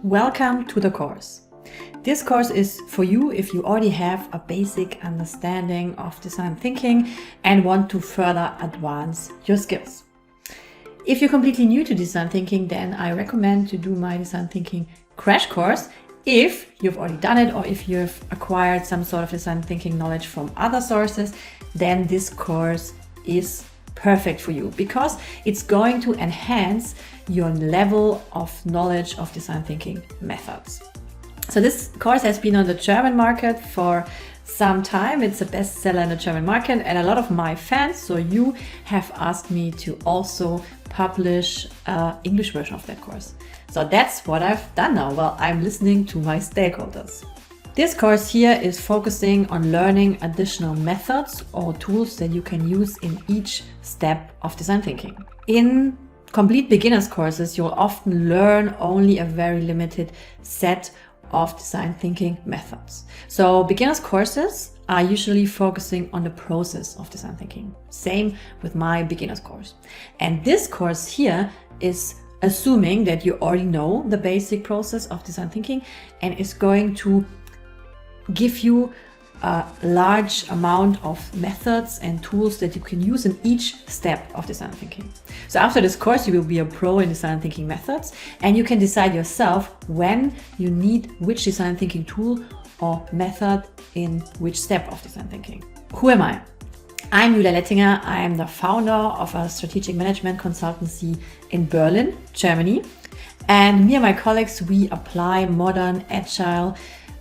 Welcome to the course. This course is for you if you already have a basic understanding of design thinking and want to further advance your skills. If you're completely new to design thinking, then I recommend to do my design thinking crash course if you've already done it, or if you've acquired some sort of design thinking knowledge from other sources, then this course is perfect for you because it's going to enhance your level of knowledge of design thinking methods. So this course has been on the German market for some time. It's a bestseller in the German market, and a lot of my fans, so you, have asked me to also publish an English version of that course. So that's what I've done now. Well, I'm listening to my stakeholders. This course here is focusing on learning additional methods or tools that you can use in each step of design thinking. In complete beginners courses, you'll often learn only a very limited set of design thinking methods. So beginners courses are usually focusing on the process of design thinking. Same with my beginners course. And this course here is assuming that you already know the basic process of design thinking and is going to give you a large amount of methods and tools that you can use in each step of design thinking. So after this course, you will be a pro in design thinking methods, and you can decide yourself when you need which design thinking tool or method in which step of design thinking. Who am I? I'm Julia Lettinger. I am the founder of a strategic management consultancy in Berlin, Germany. And me and my colleagues, we apply modern, agile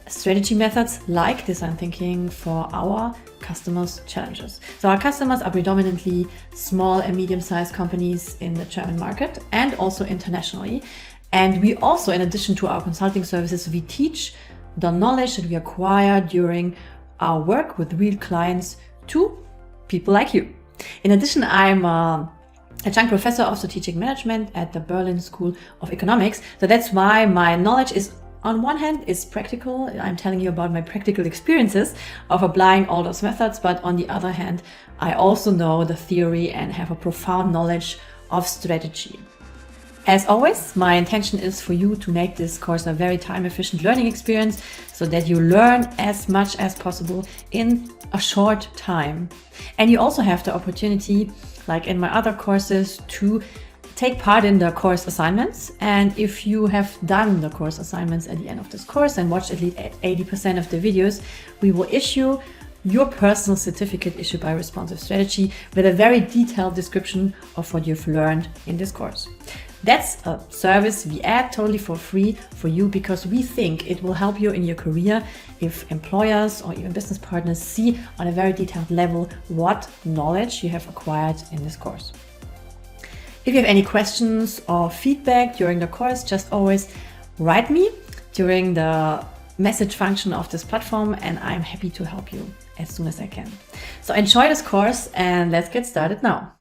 strategy methods like design thinking for our customers' challenges. So our customers are predominantly small and medium-sized companies in the German market and also internationally. And we also, in addition to our consulting services, we teach the knowledge that we acquire during our work with real clients to people like you. In addition, I'm a adjunct professor of strategic management at the Berlin School of Economics. So that's why my knowledge is, on one hand, is practical. I'm telling you about my practical experiences of applying all those methods. But on the other hand, I also know the theory and have a profound knowledge of strategy. As always, my intention is for you to make this course a very time-efficient learning experience so that you learn as much as possible in a short time. And you also have the opportunity, like in my other courses, to take part in the course assignments. And if you have done the course assignments at the end of this course and watched at least 80% of the videos, we will issue your personal certificate issued by Responsive Strategy with a very detailed description of what you've learned in this course. That's a service we add totally for free for you because we think it will help you in your career if employers or even business partners see on a very detailed level what knowledge you have acquired in this course. If you have any questions or feedback during the course, just always write me during the message function of this platform, and I'm happy to help you as soon as I can. So enjoy this course and let's get started now.